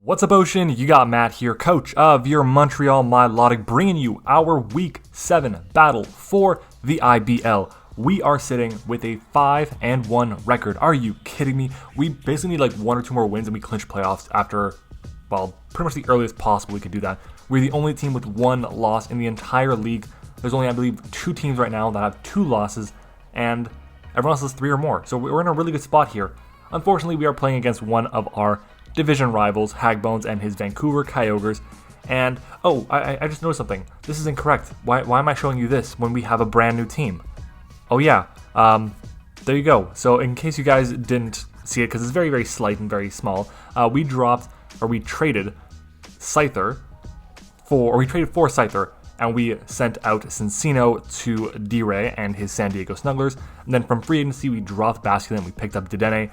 What's up, Ocean? You got Matt here, coach of your Montreal Milotics, bringing you our Week 7 battle for the IBL. We are sitting with a 5-1 record. Are you kidding me? We basically need like 1 or 2 more wins and we clinch playoffs after, well, pretty much the earliest possible we could do that. We're the only team with 1 loss in the entire league. There's only, I believe, 2 teams right now that have 2 losses, and everyone else has 3 or more. So we're in a really good spot here. Unfortunately, we are playing against one of our division rivals, Hagbones and his Vancouver Kyogres. And, oh, I just noticed something. This is incorrect. Why am I showing you this when we have a brand new team? Oh yeah, there you go. So in case you guys didn't see it, because it's very, very slight and very small, we traded Scyther for Scyther, and we sent out Cincino to D-Ray and his San Diego Snugglers. And then from free agency, we dropped Basculin and we picked up DEDENNE.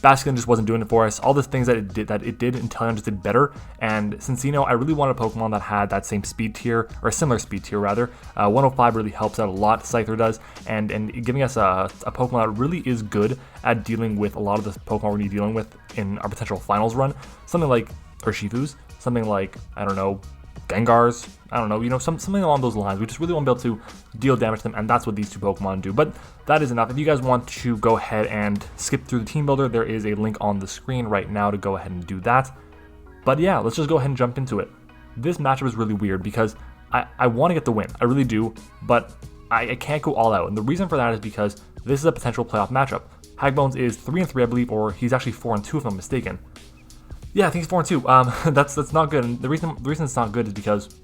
Basculin just wasn't doing it for us. All the things that it did, Inteleon just did better. And Cincino, I really wanted a Pokemon that had that same speed tier, or a similar speed tier rather. 105 really helps out a lot, Scyther does, and giving us a Pokemon that really is good at dealing with a lot of the Pokemon we're going to be dealing with in our potential finals run. Something like URSHIFUS, something like, I don't know, Gengars, I don't know, something along those lines. We just really want to be able to deal damage to them, and that's what these 2 Pokemon do. But that is enough. If you guys want to go ahead and skip through the team builder, there is a link on the screen right now to go ahead and do that. But yeah, let's just go ahead and jump into it. This matchup is really weird because I want to get the win. I really do, but I can't go all out. And the reason for that is because this is a potential playoff matchup. Hagbones is 3-3, I believe, or he's actually 4-2 if I'm mistaken. Yeah, I think he's 4-2. That's not good. And the reason it's not good is because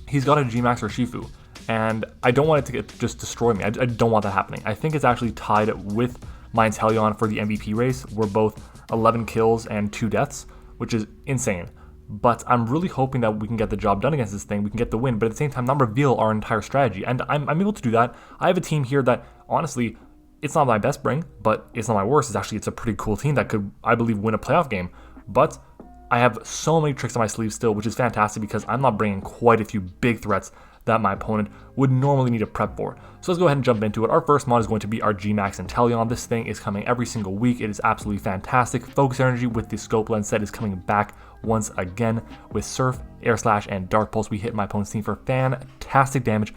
he's got a GMAX URSHIFU, and I don't want it to just destroy me. I don't want that happening. I think it's actually tied with my Inteleon for the MVP race. We're both 11 kills and 2 deaths, which is insane. But I'm really hoping that we can get the job done against this thing. We can get the win, but at the same time, not reveal our entire strategy. And I'm able to do that. I have a team here that, honestly, it's not my best bring, but it's not my worst. It's a pretty cool team that could, I believe, win a playoff game. But I have so many tricks on my sleeve still, which is fantastic because I'm not bringing quite a few big threats that my opponent would normally need to prep for. So let's go ahead and jump into it. Our first mod is going to be our GMAX Inteleon. This thing is coming every single week. It is absolutely fantastic. Focus Energy with the Scope Lens set is coming back once again with Surf, Air Slash, and Dark Pulse. We hit my opponent's team for fantastic damage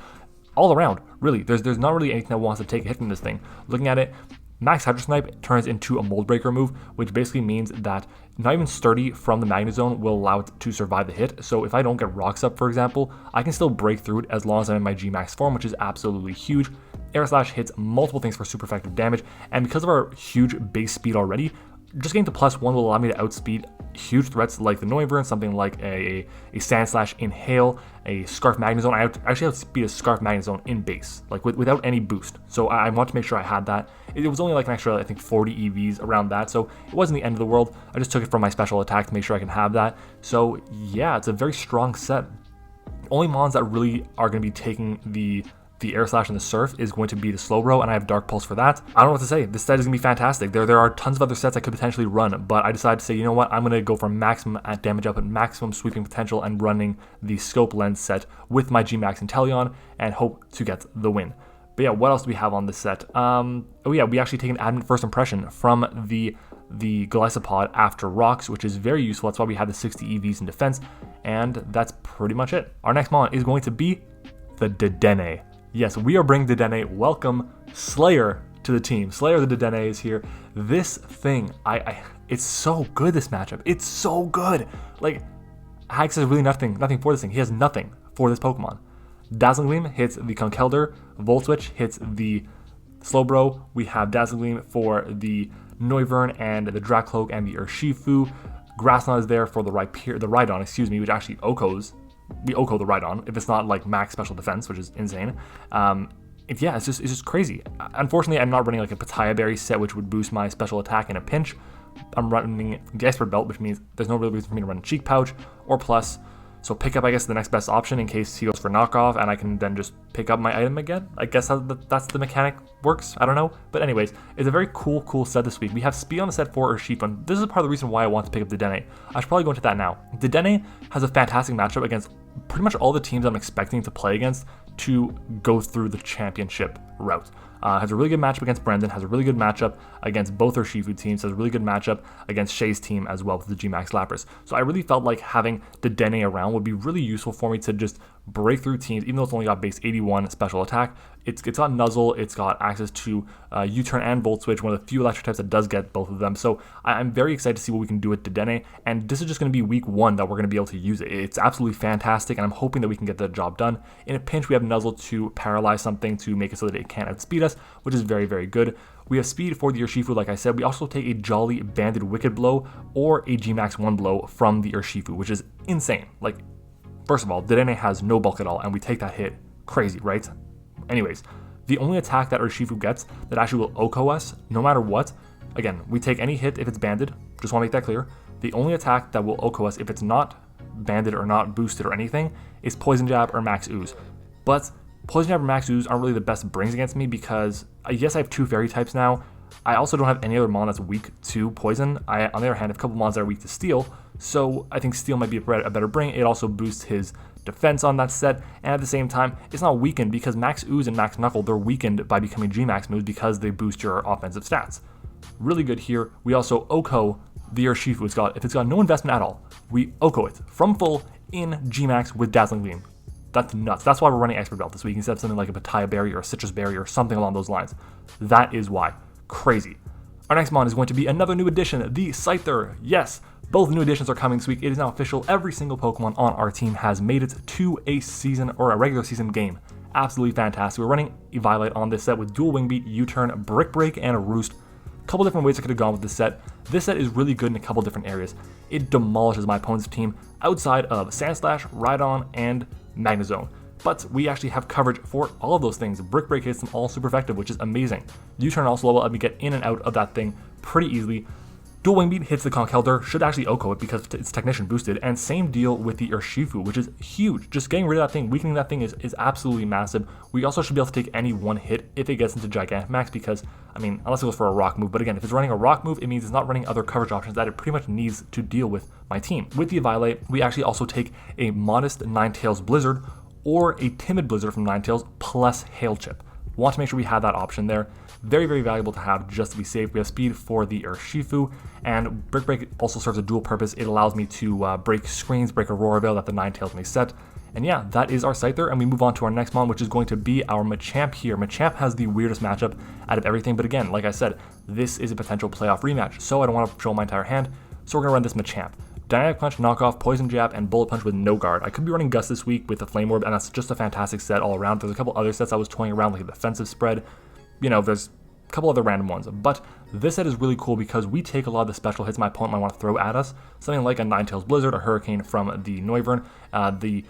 all around. Really, there's not really anything that wants to take a hit from this thing. Looking at it, Max Hydro Snipe turns into a Mold Breaker move, which basically means that not even Sturdy from the Magnet Zone will allow it to survive the hit. So if I don't get Rocks up, for example, I can still break through it as long as I'm in my GMAX form, which is absolutely huge. Air Slash hits multiple things for super effective damage, and because of our huge base speed already, just getting to +1 will allow me to outspeed huge threats like the Noivern, something like a Sand Slash Inhale, a Scarf Magnet Zone. I actually outspeed a Scarf Magnet Zone in base, like without any boost. So I want to make sure I had that. It was only like an extra, I think, 40 EVs around that, so it wasn't the end of the world. I just took it from my special attack to make sure I can have that. So yeah, it's a very strong set. Only mons that really are going to be taking the Air Slash and the Surf is going to be the Slowbro, and I have Dark Pulse for that. I don't know what to say. This set is going to be fantastic. There are tons of other sets I could potentially run, but I decided to say, you know what, I'm going to go for maximum damage output, maximum sweeping potential, and running the Scope Lens set with my GMAX Inteleon and hope to get the win. But yeah, what else do we have on this set? Oh yeah, we actually take an admin first impression from the Golisopod after Rocks, which is very useful. That's why we have the 60 EVs in defense, and that's pretty much it. Our next mon is going to be the DEDENNE. Yes, we are bringing DEDENNE. Welcome, Slayer, to the team. Slayer the DEDENNE is here. This thing, it's so good, this matchup. It's so good. Like, Hags has really nothing for this thing. He has nothing for this Pokemon. Dazzling Gleam hits the Conkeldurr. Volt Switch hits the Slowbro. We have Dazzling Gleam for the Noivern and the Dracloak and the URSHIFU. Grassland is there for the Rhydon, excuse me, which actually Okos. We Oko the Rhydon if it's not like max special defense, which is insane. Yeah, it's just crazy. Unfortunately, I'm not running like a Pataya Berry set, which would boost my special attack in a pinch. I'm running the Expert Belt, which means there's no real reason for me to run Cheek Pouch or Plus. So pick up, I guess, the next best option in case he goes for knockoff, and I can then just pick up my item again. I guess that's the mechanic works. I don't know. But anyways, it's a very cool set this week. We have speed on the set for URSHIFU, and this is part of the reason why I want to pick up DEDENNE. I should probably go into that now. DEDENNE has a fantastic matchup against pretty much all the teams I'm expecting to play against to go through the championship route. Has a really good matchup against Brendan, has a really good matchup against both Urshifu teams, has a really good matchup against Shea's team as well with the GMAX Lapras. So I really felt like having DEDENNE around would be really useful for me to just break through teams, even though it's only got base 81 special attack. It's got Nuzzle, it's got access to U-turn and Volt Switch, one of the few electric types that does get both of them. So I'm very excited to see what we can do with DEDENNE, and this is just going to be week 1 that we're going to be able to use it. It's absolutely fantastic, and I'm hoping that we can get the job done. In a pinch, we have Nuzzle to paralyze something to make it so that it can't outspeed us, which is very, very good. We have speed for the Urshifu, like I said. We also take a Jolly Banded Wicked Blow or a GMAX 1 blow from the Urshifu, which is insane. Like, first of all, DEDENNE has no bulk at all, and we take that hit. Crazy, right? Anyways, the only attack that Urshifu gets that actually will OHKO us, no matter what, again, we take any hit if it's banded, just want to make that clear. The only attack that will OHKO us if it's not banded or not boosted or anything is Poison Jab or Max Ooze. But Poison Jab or Max Ooze aren't really the best brings against me because, yes, I have 2 fairy types now. I also don't have any other mon that's weak to poison. On the other hand, have a couple mons that are weak to steel, so I think steel might be a better bring. It also boosts his defense on that set, and at the same time, it's not weakened because Max Ooze and Max Knuckle, they're weakened by becoming GMAX moves because they boost your offensive stats. Really good here. We also OHKO the Urshifu. If it's got no investment at all, we OHKO it from full in GMAX with Dazzling Gleam. That's nuts. That's why we're running Expert Belt this week instead of something like a Pataya Berry or a Citrus Berry or something along those lines. That is why. Crazy. Our next mon is going to be another new addition, the Scyther. Yes, both new additions are coming this week. It is now official. Every single Pokemon on our team has made it to a season or a regular season game. Absolutely fantastic. We're running Eviolite on this set with dual Wing Beat, U-turn, Brick Break, and a Roost. A couple different ways I could have gone with this set. This set is really good in a couple different areas. It demolishes my opponent's team outside of Sandslash, Rhydon, and Magnezone. But we actually have coverage for all of those things. Brick Break hits them all super effective, which is amazing. U-turn also will let me get in and out of that thing pretty easily. Dual Wing Beat hits the Conkeldurr, should actually OHKO it because it's Technician boosted, and same deal with the Urshifu, which is huge. Just getting rid of that thing, weakening that thing is absolutely massive. We also should be able to take any one hit if it gets into Gigantamax because, I mean, unless it goes for a rock move, but again, if it's running a rock move, it means it's not running other coverage options that it pretty much needs to deal with my team. With the Eviolite, we actually also take a modest Ninetales Blizzard or a Timid Blizzard from Ninetales plus Hail Chip. Want to make sure we have that option there. Very, very valuable to have just to be safe. We have speed for the Urshifu, and Brick Break also serves a dual purpose. It allows me to break screens, break Aurora Veil that the Ninetales may set. And yeah, that is our Scyther, and we move on to our next mon, which is going to be our Machamp here. Machamp has the weirdest matchup out of everything, but again, like I said, this is a potential playoff rematch, so I don't want to show my entire hand, so we're going to run this Machamp. Dynamic Punch, Knockoff, Poison Jab, and Bullet Punch with no guard. I could be running Gust this week with the Flame Orb, and that's just a fantastic set all around. There's a couple other sets I was toying around, like a defensive spread. You know, there's a couple other random ones, but this set is really cool because we take a lot of the special hits my opponent might want to throw at us. Something like a Ninetales Blizzard, a Hurricane from the Noivern, the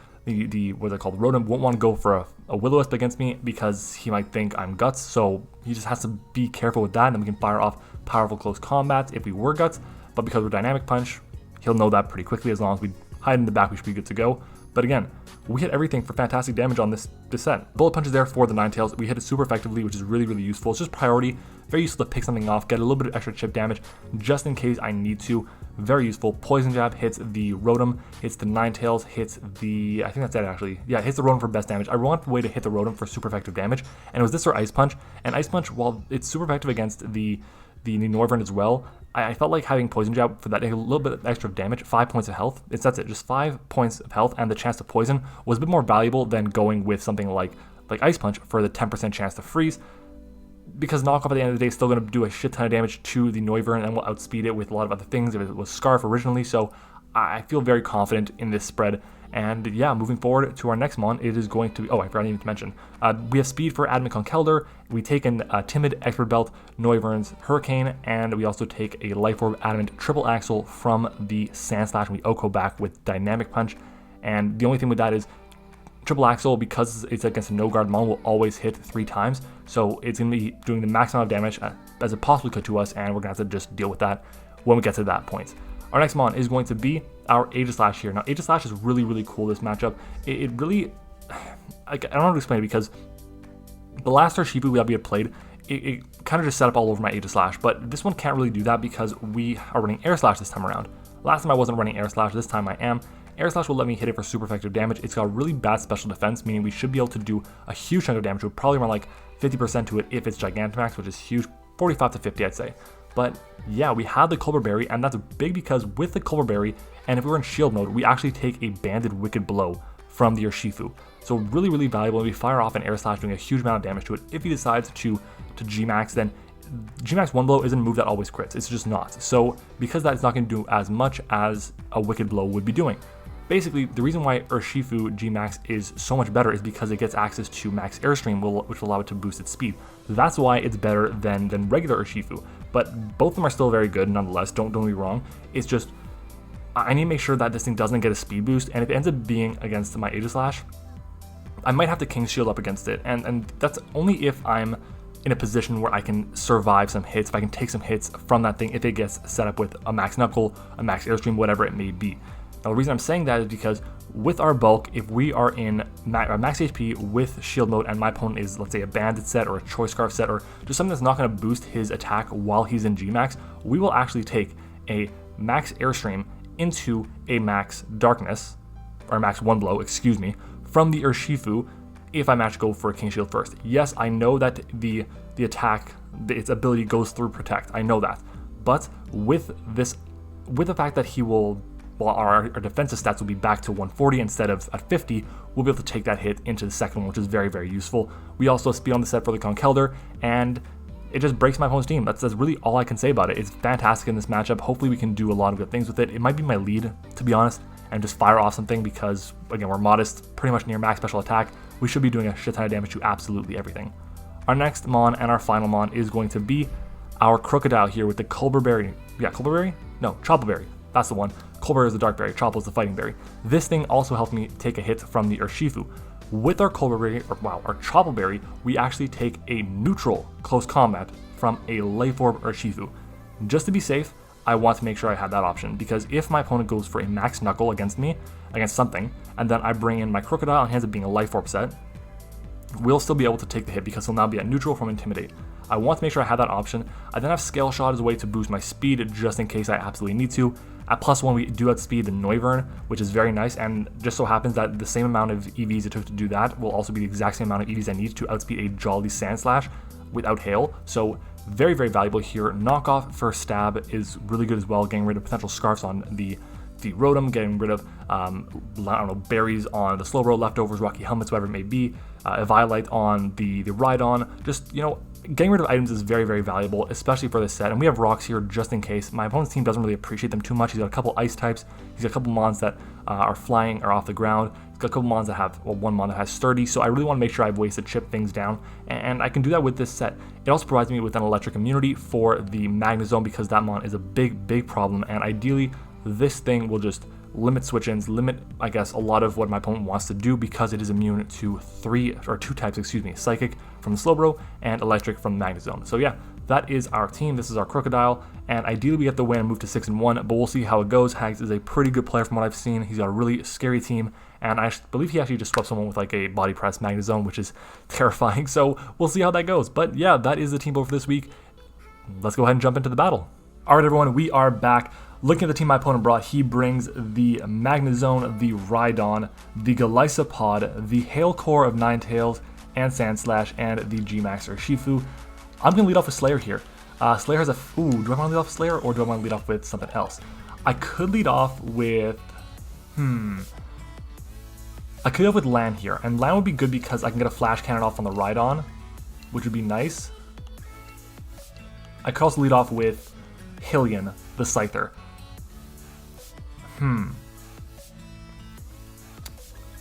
what's it called, Rotom won't want to go for a Will-O-Wisp against me because he might think I'm Guts, so he just has to be careful with that, and then we can fire off powerful close combat if we were Guts, but because we're Dynamic Punch, he'll know that pretty quickly. As long as we hide in the back, we should be good to go. But again, we hit everything for fantastic damage on this set. Bullet Punch is there for the Ninetales. We hit it super effectively, which is really, really useful. It's just priority. Very useful to pick something off, get a little bit of extra chip damage just in case I need to. Very useful. Poison Jab hits the Rotom, hits the Ninetales, hits the, I think that's it actually. Yeah, it hits the Rotom for best damage. I want a way to hit the Rotom for super effective damage, and it was this or Ice Punch. And Ice Punch, while it's super effective against the Noivern as well, I felt like having Poison Jab for that a little bit extra damage, 5 points of health. That's it, just 5 points of health, and the chance to poison was a bit more valuable than going with something like Ice Punch for the 10% chance to freeze. Because Knockoff at the end of the day is still going to do a shit ton of damage to the Noivern and will outspeed it with a lot of other things if it was Scarf originally, so I feel very confident in this spread. And yeah, moving forward to our next mon, it is going to be, oh, I forgot even to mention, we have speed for Adamant Conkeldurr, we take in Timid, Expert Belt, Noivern's Hurricane, and we also take a Life Orb Adamant Triple Axle from the Sandslash, and we OHKO back with Dynamic Punch. And the only thing with that is, Triple Axle, because it's against a no-guard mon, will always hit 3 times, so it's going to be doing the max amount of damage as it possibly could to us, and we're going to have to just deal with that when we get to that point. Our next mon is going to be our Aegislash here. Now, Aegislash is really, really cool, this matchup. It really, I don't know how to explain it, because the last Urshifu that we had played, it kind of just set up all over my Aegislash, but this one can't really do that because we are running Air Slash this time around. Last time I wasn't running Air Slash, this time I am, Air Slash will let me hit it for super effective damage. It's got really bad special defense, meaning we should be able to do a huge chunk of damage. We'll probably run like 50% to it if it's Gigantamax, which is huge, 45 to 50 I'd say. But yeah, we had the Culver Berry, and that's big because with the Culver Berry, and if we were in shield mode, we actually take a Banded Wicked Blow from the URSHIFU. So really, really valuable. We fire off an Air Slash doing a huge amount of damage to it. If he decides to GMAX, then GMAX 1 blow isn't a move that always crits. It's just not. So because that's not going to do as much as a Wicked Blow would be doing. Basically, the reason why URSHIFU GMAX is so much better is because it gets access to Max Airstream, which will allow it to boost its speed. That's why it's better than regular URSHIFU. But both of them are still very good nonetheless, don't get me wrong. It's just, I need to make sure that this thing doesn't get a speed boost, and if it ends up being against my Aegislash, I might have to King Shield up against it, and that's only if I'm in a position where I can survive some hits, if I can take some hits from that thing, if it gets set up with a Max Knuckle, a Max Airstream, whatever it may be. Now the reason I'm saying that is because with our bulk, if we are in max HP with shield mode and my opponent is, let's say, a Bandit set or a Choice Scarf set or just something that's not going to boost his attack while he's in GMAX, we will actually take a Max Airstream into a Max Darkness, or Max 1 blow, excuse me, from the URSHIFU if I match go for a King Shield first. Yes, I know that the attack, its ability goes through Protect, I know that. But with the fact that he will, well, our defensive stats will be back to 140 instead of at 50, we'll be able to take that hit into the second one, which is very, very useful. We also speed on the set for the Conkeldurr, and it just breaks my opponent's team. That's really all I can say about it. It's fantastic in this matchup. Hopefully we can do a lot of good things with it. It might be my lead, to be honest, and just fire off something because, again, we're modest, pretty much near max special attack. We should be doing a shit ton of damage to absolutely everything. Our next Mon and our final Mon is going to be our Crocodile here with the Culver Berry. Yeah, Culver Berry? No, Chople Berry. That's the one. Culver is the Dark Berry, Chople is the Fighting Berry. This thing also helps me take a hit from the URSHIFU. With our Culver Berry, our Chople Berry, we actually take a neutral close combat from a Life Orb URSHIFU. Just to be safe, I want to make sure I have that option, because if my opponent goes for a Max Knuckle against me, against something, and then I bring in my Crocodile and he ends up being a Life Orb set, we'll still be able to take the hit because he'll now be at neutral from Intimidate. I want to make sure I have that option. I then have Scale Shot as a way to boost my speed just in case I absolutely need to. At +1, we do outspeed the Noivern, which is very nice, and just so happens that the same amount of EVs it took to do that will also be the exact same amount of EVs I need to outspeed a Jolly Sandslash without Hail. So very, very valuable here. Knockoff for Stab is really good as well, getting rid of potential Scarfs on the Rotom, getting rid of, I don't know, berries on the Slowbro, leftovers, Rocky Helmets, whatever it may be, Eviolite on the Rhydon. Just, you know, getting rid of items is very, very valuable, especially for this set. And we have rocks here just in case. My opponent's team doesn't really appreciate them too much. He's got a couple ice types. He's got a couple mons that are flying or off the ground. He's got a couple mons that have, well, one mon that has sturdy. So I really want to make sure I have ways to chip things down. And I can do that with this set. It also provides me with an electric immunity for the Magnezone because that mon is a big, big problem. And ideally, this thing will just limit switch-ins, limit, I guess, a lot of what my opponent wants to do because it is immune to two types, Psychic from the Slowbro and Electric from the Magnezone. So yeah, that is our team. This is our Crocodile, and ideally we get the win and move to 6-1, but we'll see how it goes. Hags is a pretty good player from what I've seen. He's got a really scary team, and I believe he actually just swept someone with like a Body Press Magnezone, which is terrifying. So we'll see how that goes. But yeah, that is the team build for this week. Let's go ahead and jump into the battle. All right, everyone, we are back. Looking at the team my opponent brought, he brings the Magnezone, the Rhydon, the Golisopod, the Hail Core of Ninetales, and Sandslash, and the GMAX URSHIFU. I'm going to lead off with Slayer here. Slayer has a... Ooh, do I want to lead off with Slayer, or do I want to lead off with something else? I could lead off with... I could go with Land here, and Land would be good because I can get a Flash Cannon off on the Rhydon, which would be nice. I could also lead off with Hillian, the Scyther. I'm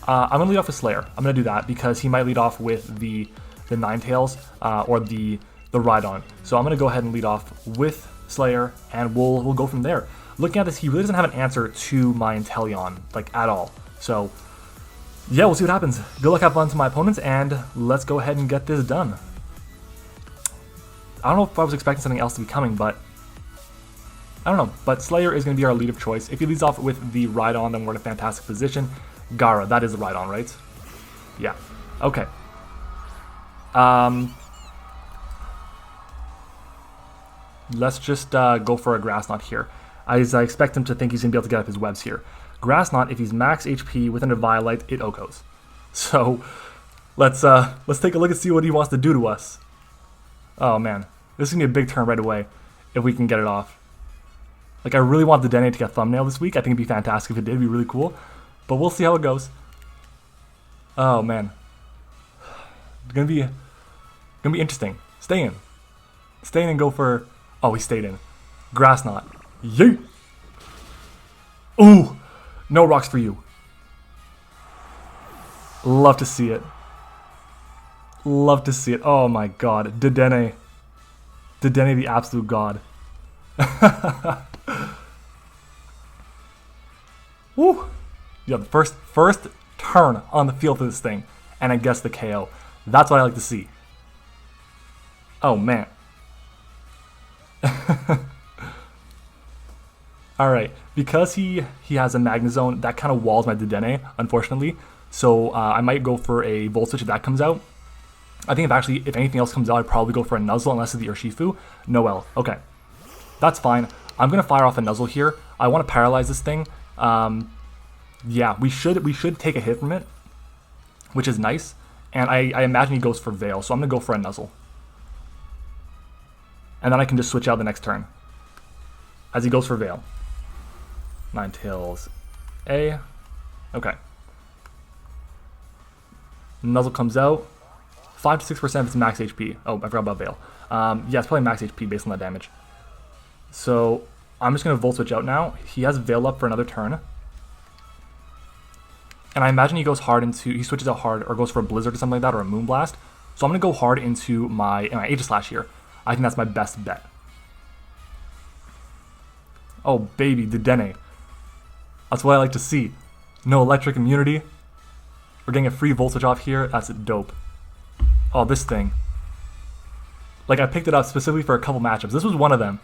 going to lead off with Slayer. I'm going to do that because he might lead off with the Ninetales or the Rhydon. So I'm going to go ahead and lead off with Slayer, and we'll go from there. Looking at this, he really doesn't have an answer to my Inteleon, like, at all. So, yeah, we'll see what happens. Good luck, have fun to my opponents, and let's go ahead and get this done. I don't know if I was expecting something else to be coming, but I don't know, but Slayer is going to be our lead of choice. If he leads off with the Rhydon, then we're in a fantastic position. Gara, that is the Rhydon, right? Yeah. Okay. Let's just go for a Grass Knot here. I expect him to think he's going to be able to get up his webs here. Grass Knot, if he's max HP within a Violite, it OHKOs. So let's take a look and see what he wants to do to us. Oh man, this is gonna be a big turn right away if we can get it off. Like, I really want the Dedenne to get thumbnail this week. I think it'd be fantastic if it did. It'd be really cool. But we'll see how it goes. Oh man, it's gonna be interesting. Stay in and go for. Oh, he stayed in. Grass Knot. Yeet. Ooh, no rocks for you. Love to see it. Love to see it. Oh my god, Dedenne. Dedenne, the absolute god. Woo! Yeah, the first turn on the field for this thing, and I guess the KO. That's what I like to see. Oh man. Alright, because he has a Magnezone, that kind of walls my Dedenne, unfortunately. So I might go for a Volt Switch if that comes out. I think if anything else comes out, I'd probably go for a Nuzzle unless it's the Urshifu. Noel. Okay. That's fine. I'm going to fire off a Nuzzle here. I want to paralyze this thing. Yeah, we should take a hit from it, which is nice. And I imagine he goes for Veil, so I'm going to go for a Nuzzle. And then I can just switch out the next turn as he goes for Veil. Ninetales A. Okay. Nuzzle comes out. 5 to 6% of its max HP. Oh, I forgot about Veil. Yeah, it's probably max HP based on that damage. So I'm just going to Volt Switch out now. He has Veil up for another turn. And I imagine he goes hard into... He switches out hard or goes for a Blizzard or something like that, or a Moonblast. So I'm going to go hard into my Aegislash here. I think that's my best bet. Oh, baby, Dedenne. That's what I like to see. No electric immunity. We're getting a free Volt Switch off here. That's dope. Oh, this thing. Like, I picked it up specifically for a couple matchups. This was one of them.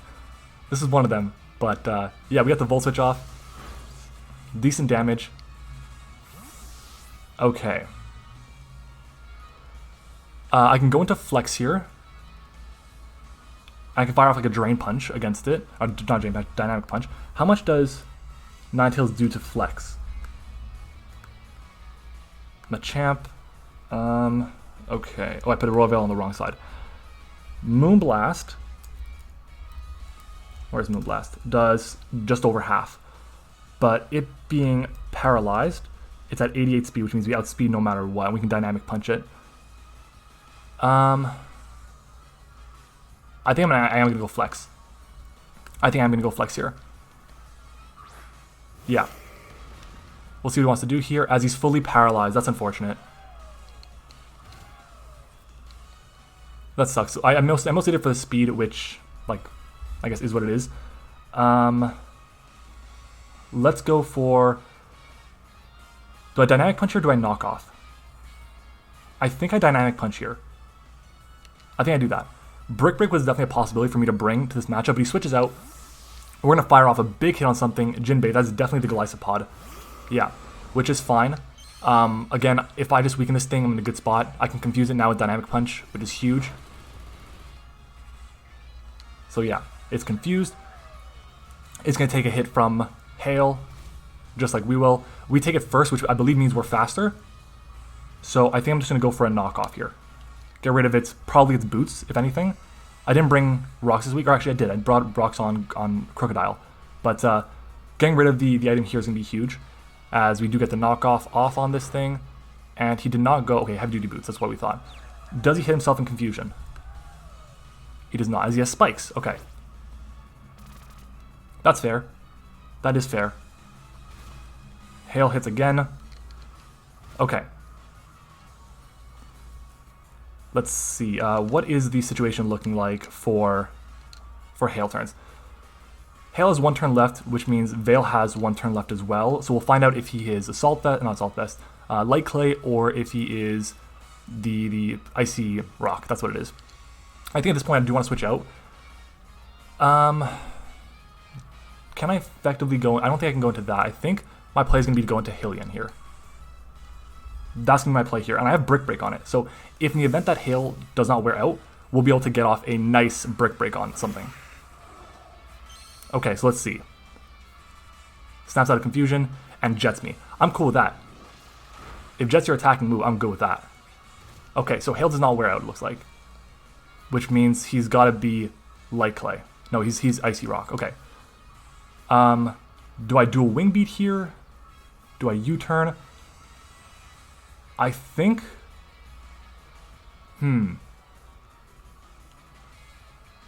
But, yeah, we got the Volt Switch off. Decent damage. Okay. I can go into Flex here. I can fire off like a Drain Punch against it. Or not Drain Punch, Dynamic Punch. How much does Ninetales do to Flex? Machamp. Okay. Oh, I put a Royal Veil on the wrong side. Moonblast. Where's Moonblast? Does just over half. But it being paralyzed, it's at 88 speed, which means we outspeed no matter what. We can Dynamic Punch it. I think I am going to go Flex. I think I'm going to go Flex here. Yeah. We'll see what he wants to do here as he's fully paralyzed. That's unfortunate. That sucks. I mostly did it for the speed, which, like, I guess is what it is. Let's go for... Do I Dynamic Punch or do I Knock Off? I think I Dynamic Punch here. I think I do that. Brick Break was definitely a possibility for me to bring to this matchup, but he switches out. We're going to fire off a big hit on something. Jinbei, that's definitely the Golisopod. Yeah, which is fine. Again, if I just weaken this thing, I'm in a good spot. I can confuse it now with Dynamic Punch, which is huge. So yeah, it's confused. It's going to take a hit from Hail, just like we will. We take it first, which I believe means we're faster. So I think I'm just going to go for a knockoff here. Get rid of probably its boots, if anything. I didn't bring rocks this week, or actually I did. I brought rocks on Crocodile. But getting rid of the item here is going to be huge, as we do get the knockoff off on this thing. And he did not go... Okay, heavy duty boots, that's what we thought. Does he hit himself in confusion? He does not, as he has spikes. Okay. That's fair. That is fair. Hail hits again. Okay. Let's see. What is the situation looking like for Hail turns? Hail has one turn left, which means Veil has one turn left as well. So we'll find out if he is Light Clay, or if he is the Icy Rock. That's what it is. I think at this point I do want to switch out. Can I effectively go... I don't think I can go into that. I think my play is going to be to go into Hylian here. That's going to be my play here. And I have Brick Break on it. So if in the event that Hail does not wear out, we'll be able to get off a nice Brick Break on something. Okay, so let's see. Snaps out of confusion. and jets me. I'm cool with that. If jet's your attacking move, I'm good with that. Okay, so hail does not wear out, it looks like. Which means he's got to be light clay. No, he's icy rock. Okay. Do I do a wing beat here? Do I U-turn? I think...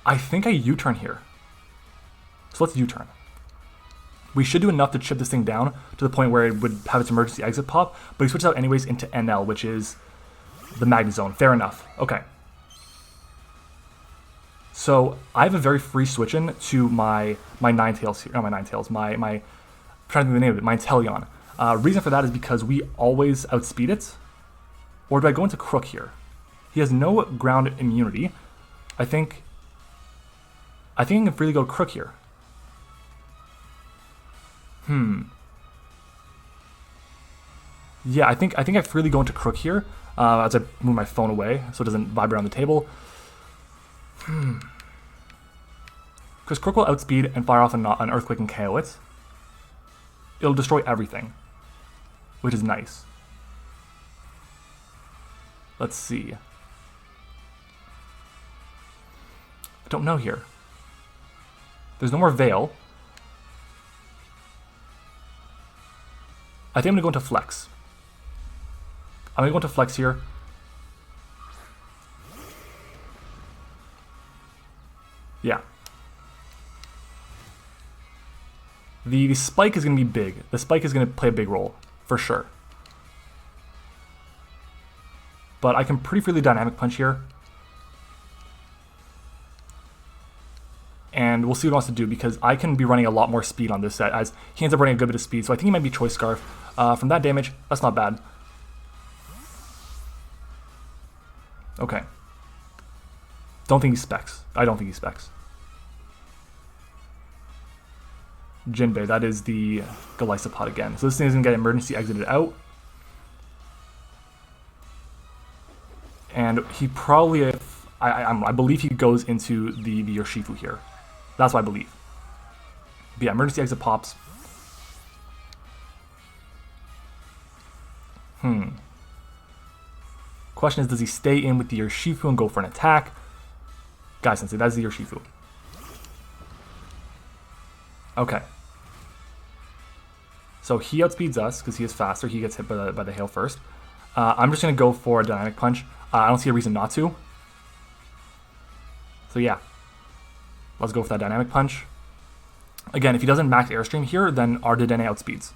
I think I U-turn here. So let's U-turn. We should do enough to chip this thing down to the point where it would have its emergency exit pop, but he switches out anyways into NL, which is the Magnet Zone. Fair enough. Okay. So I have a very free switch in to my Ninetales here. Not my Ninetales, I'm trying to think of the name of it, my Inteleon. Reason for that is because we always outspeed it. Or do I go into Crook here? He has no ground immunity. I think I can freely go Crook here. Yeah, I think I freely go into Crook here as I move my phone away so it doesn't vibrate on the table. Because Crook will outspeed and fire off an Earthquake and KO it. It'll destroy everything, which is nice. Let's see. I don't know here. There's no more Veil. I think I'm going to go into Flex. I'm going to go into Flex here. Yeah. The spike is going to be big. The spike is going to play a big role, for sure. But I can pretty freely Dynamic Punch here. And we'll see what he wants to do, because I can be running a lot more speed on this set, as he ends up running a good bit of speed, so I think he might be Choice Scarf. From that damage, that's not bad. Okay. Don't think he specs. I don't think he specs. Jinbei, that is the Golisopod again. So this thing is going to get emergency exited out. And he probably, I believe he goes into the Urshifu here. That's what I believe. But yeah, emergency exit pops. Question is, does he stay in with the Urshifu and go for an attack? Guys, Sensei, that's the Urshifu. Okay. So he outspeeds us because he is faster. He gets hit by the hail first. I'm just going to go for a Dynamic Punch. I don't see a reason not to. So yeah. Let's go for that Dynamic Punch. Again, if he doesn't max Airstream here, then our Dedenne outspeeds.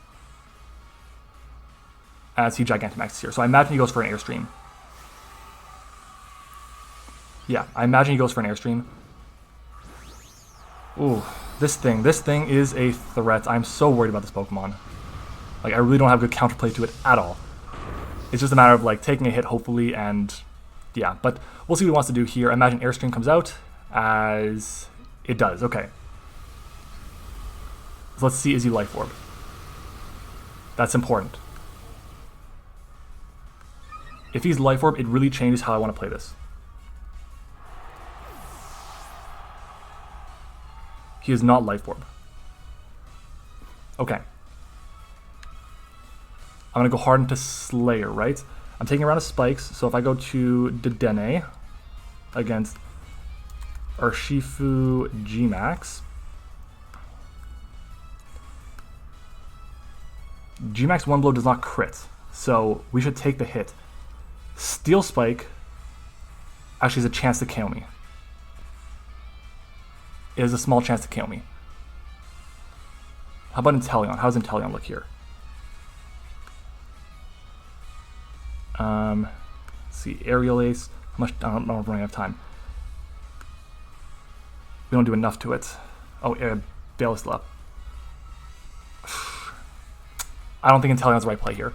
As he Gigantamaxes here. So I imagine he goes for an Airstream. Yeah, I imagine he goes for an Airstream. Ooh, this thing is a threat. I'm so worried about this Pokemon. Like, I really don't have good counterplay to it at all. It's just a matter of, like, taking a hit, hopefully, and yeah. But we'll see what he wants to do here. I imagine Airstream comes out, as it does. Okay. So let's see, is he Life Orb? That's important. If he's Life Orb, it really changes how I want to play this. He is not Life Orb. Okay. I'm going to go hard into Slayer, right? I'm taking a round of spikes, so if I go to Dedenne against Urshifu GMAX. GMAX 1 blow does not crit, so we should take the hit. Steel Spike actually has a chance to KO me. It has a small chance to KO me. How about Inteleon? How does Inteleon look here? Let's see, Aerial Ace. How much? I don't know if we're running out of time. We don't do enough to it. Oh, Bale is still up. I don't think Inteleon's the right play here.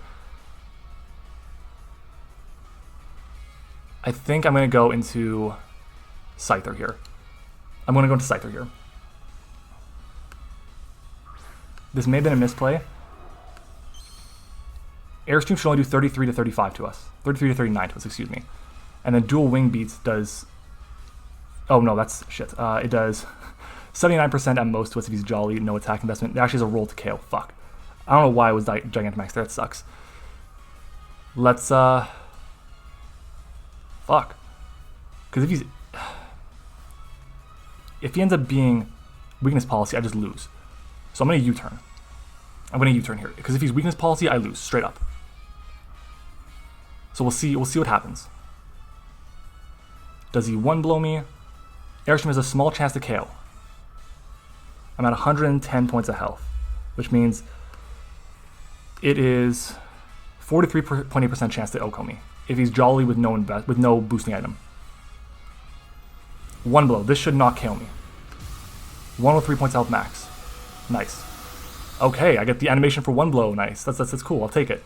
I think I'm going to go into Scyther here. I'm going to go into Scyther here. This may have been a misplay. Airstream should only do 33 to 35 to us. 33 to 39 to us, excuse me. And then Dual Wing Beats does... Oh no, that's shit. It does 79% at most to us if he's Jolly, no attack investment. It actually has a roll to KO, fuck. I don't know why it was Gigantamax there. It sucks. Let's, fuck. Because if he ends up being weakness policy, I just lose. So I'm going to U-turn. I'm going to U-turn here. Because if he's weakness policy, I lose, straight up. So we'll see what happens. Does he one-blow me? Airstream has a small chance to KO. I'm at 110 points of health, which means it is 43.8% chance to OHKO me if he's Jolly with no boosting item. One blow. This should not KO me. 103 points of health max. Nice. Okay, I get the animation for one blow. Nice. That's cool. I'll take it.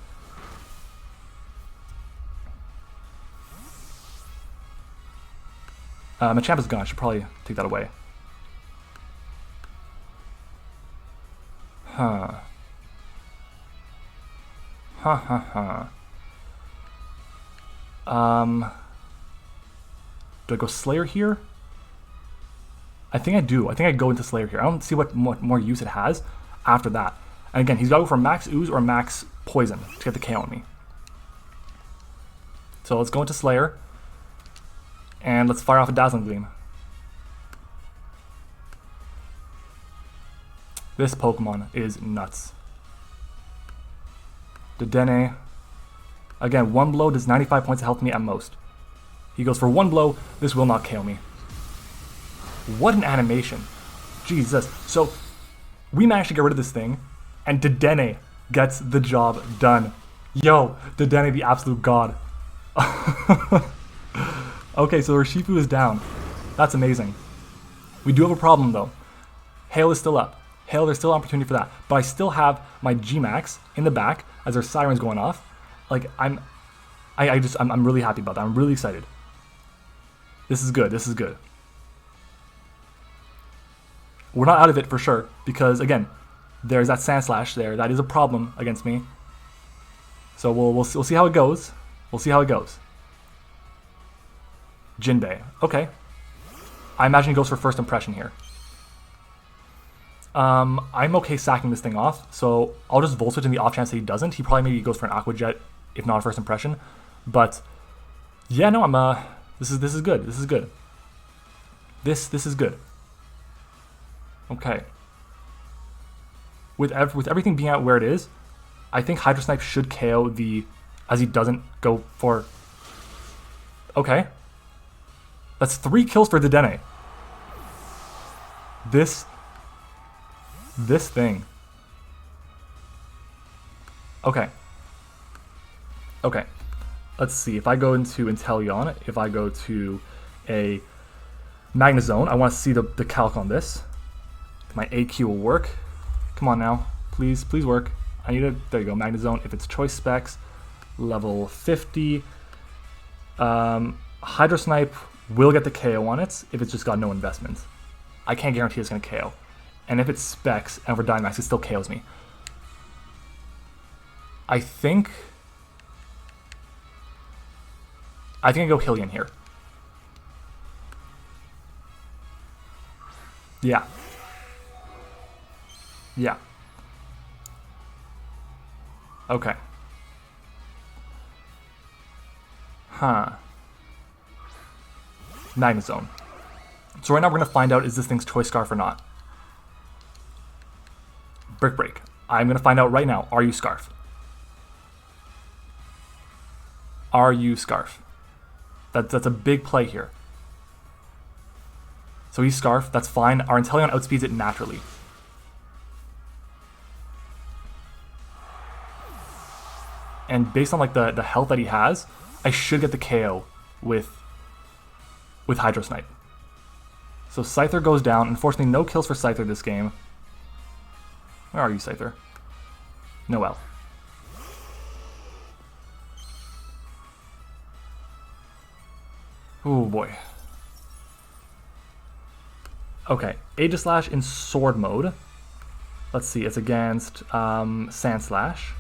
Machamp is gone. I should probably take that away. Huh. Do I go Slayer here? I think I do. I think I go into Slayer here. I don't see what more use it has after that. And again, he's got to go for max Ooze or max Poison to get the KO on me. So let's go into Slayer. And let's fire off a Dazzling Gleam. This Pokemon is nuts. Dedenne. Again, one blow does 95 points of health to me at most. He goes for one blow. This will not KO me. What an animation. Jesus. So, we managed to get rid of this thing, and Dedenne gets the job done. Yo, Dedenne, the absolute god. Okay, so Urshifu is down. That's amazing. We do have a problem, though. Hail is still up. Hail, there's still an opportunity for that. But I still have my GMAX in the back as our siren's going off. Like, I'm really happy about that. I'm really excited. This is good. This is good. We're not out of it for sure, because again, there's that Sand Slash there. That is a problem against me. So we'll see how it goes. We'll see how it goes. Jinbei. Okay. I imagine he goes for first impression here. I'm okay sacking this thing off, so I'll just Volt Switch in the off chance that he doesn't. He probably maybe goes for an Aqua Jet, if not a first impression. But yeah, no, this is good. This is good. This is good. Okay. With everything being out where it is, I think Hydro Snipe should KO as he doesn't go for. Okay. That's 3 kills for Dedenne. This thing. Okay. Okay. Let's see. If I go into Inteleon, if I go to a Magnezone, I want to see the calc on this. If my AQ will work. Come on now. Please work. I need it. There you go. Magnezone. If it's choice specs, level 50. Hydro Snipe will get the KO on it if it's just got no investment. I can't guarantee it's going to KO. And if it's specs and for Dynamax, it still KOs me. I think I go Hillian here. Yeah. Yeah. Okay. Huh. Magnezone. So right now we're going to find out is this thing's Choice Scarf or not. Brick Break. I'm going to find out right now. Are you Scarf? Are you Scarf? That's a big play here. So he's Scarf. That's fine. Our Inteleon outspeeds it naturally. And based on like the health that he has, I should get the KO with Hydro Snipe. So Scyther goes down. Unfortunately, no kills for Scyther this game. Where are you, Scyther? Noel. Oh boy. Okay, Aegislash in Sword mode. Let's see, it's against Sand Slash.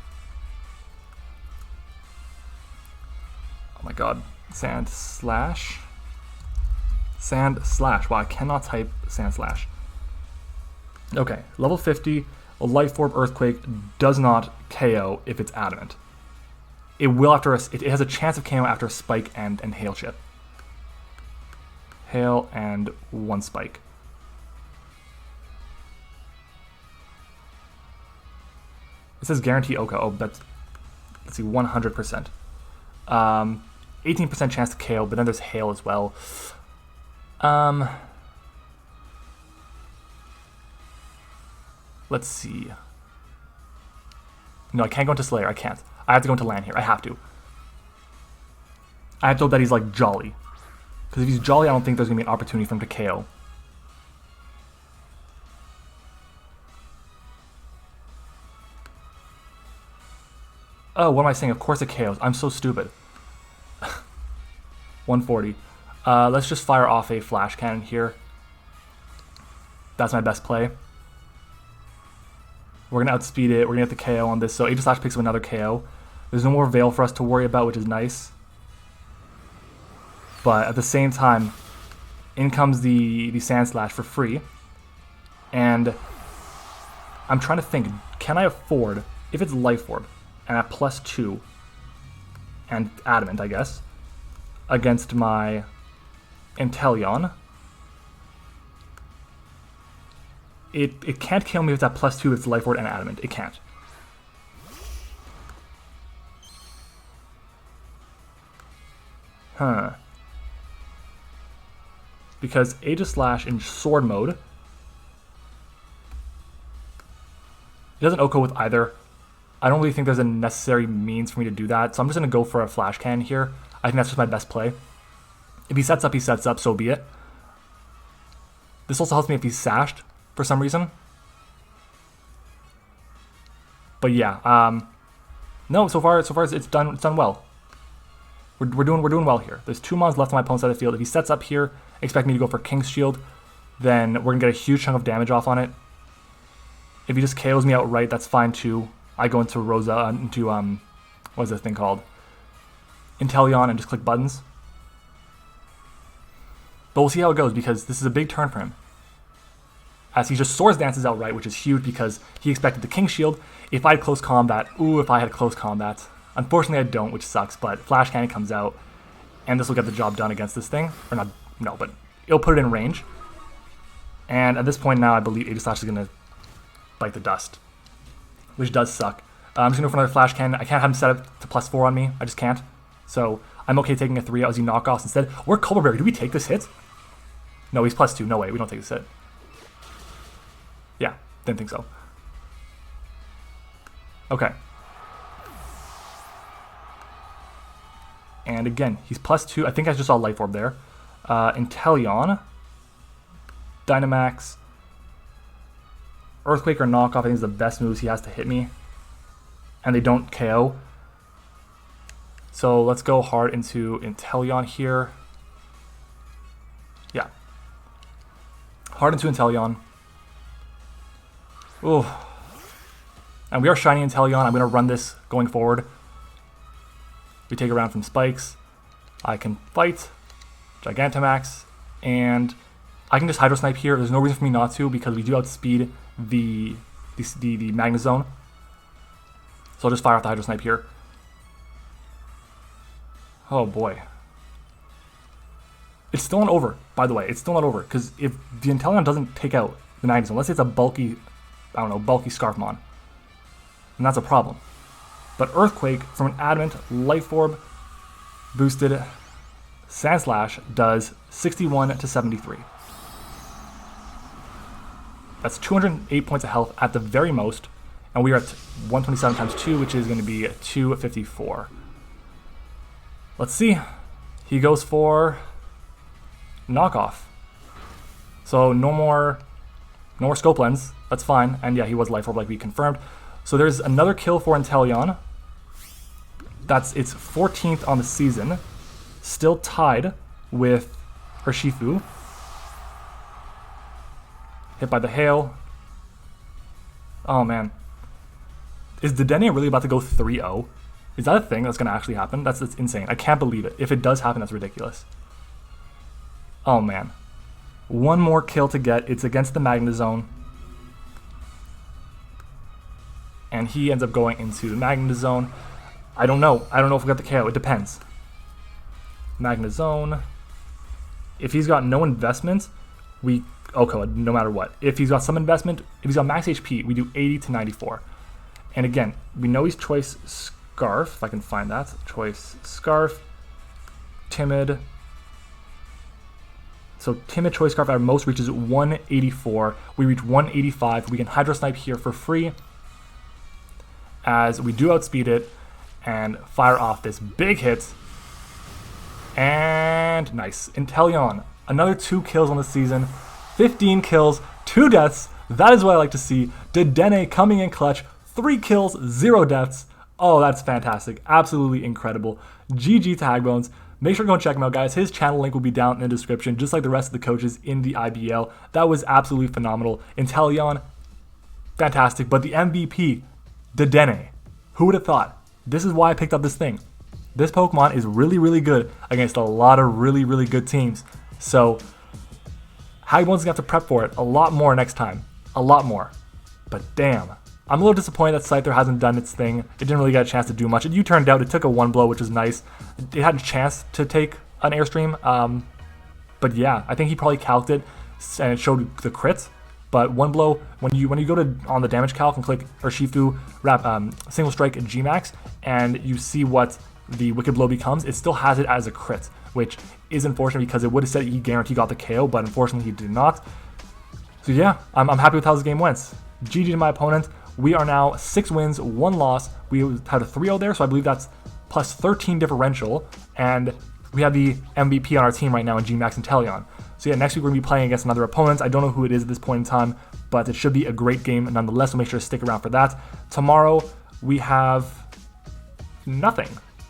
Oh my god, Sand Slash. Sand Slash. Wow, I cannot type Sand Slash. Okay, level 50. A Life Orb Earthquake does not KO if it's adamant. It will after it has a chance of KO after a spike and hail chip. Hail and 1 spike. It says guarantee Oka. Oh, that's, let's see, 100%. 18% chance to KO, but then there's hail as well. Let's see. No, I can't go into Slayer. I can't. I have to go into land here. I have to. I have to hope that he's like Jolly. Because if he's Jolly, I don't think there's going to be an opportunity for him to KO. Oh, what am I saying? Of course it KOs. I'm so stupid. 140. Let's just fire off a flash cannon here. That's my best play. We're going to outspeed it. We're going to get the KO on this. So Aegislash picks up another KO. There's no more Veil for us to worry about, which is nice. But at the same time, in comes the Sand Slash for free. And I'm trying to think, can I afford, if it's Life Orb, and at +2, and Adamant, I guess, against my Inteleon, it can't kill me if it's at +2 if it's Life Orb and Adamant. It can't. Huh. Because Aegislash in Sword mode, it doesn't OHKO with either. I don't really think there's a necessary means for me to do that, so I'm just going to go for a Flash Cannon here. I think that's just my best play. If he sets up, so be it. This also helps me if he's sashed for some reason. But yeah, no, so far it's done well. We're doing well here. There's 2 mons left on my opponent's side of the field. If he sets up here, expect me to go for King's Shield, then we're gonna get a huge chunk of damage off on it. If he just KOs me outright, that's fine too. I go into what is this thing called? Inteleon and just click buttons. But we'll see how it goes because this is a big turn for him. As he just Swords Dances outright, which is huge because he expected the King's Shield. If I had close combat, if I had close combat. Unfortunately, I don't, which sucks, but Flash Cannon comes out, and this will get the job done against this thing. Or not, no, but it'll put it in range. And at this point now, I believe Aegislash is going to bite the dust, which does suck. I'm just going to go for another Flash Cannon. I can't have him set up to +4 on me. I just can't. So I'm okay taking a 3 Aussie knockoffs instead. Or Cobbleberry. Do we take this hit? No, he's +2. No way. We don't take this hit. Yeah, didn't think so. Okay. And again, he's +2. I think I just saw Life Orb there. Inteleon. Dynamax. Earthquake or Knockoff, I think is the best moves he has to hit me. And they don't KO. So let's go hard into Inteleon here. Yeah. Hard into Inteleon. Ooh. And we are shiny Inteleon. I'm going to run this going forward. We take a round from spikes. I can fight Gigantamax, and I can just Hydro Snipe here. There's no reason for me not to because we do outspeed the Magnezone. So I'll just fire off the Hydro Snipe here. Oh boy. It's still not over, by the way. It's still not over because if the Inteleon doesn't take out the Magnezone, let's say it's a bulky, I don't know, bulky Scarfmon, then that's a problem. But Earthquake from an Adamant Life Orb boosted Sand Slash does 61 to 73. That's 208 points of health at the very most, and we are at 127 times 2, which is going to be 254. Let's see. He goes for Knockoff. So no more Scope Lens. That's fine. And yeah, he was Life Orb like we confirmed. So there's another kill for Inteleon. That's its 14th on the season. Still tied with Urshifu. Hit by the hail. Oh man. Is Dedenne really about to go 3-0? Is that a thing that's going to actually happen? That's insane. I can't believe it. If it does happen, that's ridiculous. Oh man. One more kill to get. It's against the Magnezone. and he ends up going into the Magnet Zone. I don't know if we got the KO. It depends. Magnet Zone. If he's got no investment, we okay, no matter what. If he's got some investment, if he's got max HP, we do 80 to 94. And again, we know he's Choice Scarf, if I can find that. Choice Scarf, Timid. So Timid Choice Scarf at most reaches 184. We reach 185. We can Hydro Snipe here for free, as we do outspeed it and fire off this big hit. And nice. Inteleon, another 2 kills on the season. 15 kills, 2 deaths. That is what I like to see. DEDENNE coming in clutch. 3 kills, 0 deaths. Oh, that's fantastic. Absolutely incredible. GG to Hagbones. Make sure to go and check him out, guys. His channel link will be down in the description, just like the rest of the coaches in the IBL. That was absolutely phenomenal. Inteleon, fantastic. But the MVP, DEDENNE. Who would have thought? This is why I picked up this thing. This Pokemon is really, really good against a lot of really, really good teams. So, Hagbones is going to have to prep for it a lot more next time. A lot more. But damn. I'm a little disappointed that Scyther hasn't done its thing. It didn't really get a chance to do much. It U-turned out. It took a 1 blow, which was nice. It had a chance to take an Airstream. But yeah, I think he probably calced it and it showed the crits. But 1 blow, when you go to on the damage calc and click Urshifu single strike GMAX, and you see what the Wicked Blow becomes, it still has it as a crit, which is unfortunate because it would have said he guaranteed got the KO, but unfortunately he did not. So yeah, I'm happy with how this game went. GG to my opponent. We are now 6 wins, 1 loss. We had a 3-0 there, so I believe that's plus 13 differential. And we have the MVP on our team right now in GMAX and Inteleon. So yeah, next week we're going to be playing against another opponent. I don't know who it is at this point in time, but it should be a great game nonetheless, so make sure to stick around for that. Tomorrow, we have nothing.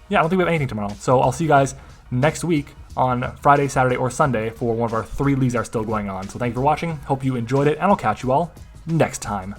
Yeah, I don't think we have anything tomorrow. So I'll see you guys next week on Friday, Saturday, or Sunday for one of our 3 leagues that are still going on. So thank you for watching. Hope you enjoyed it, and I'll catch you all next time.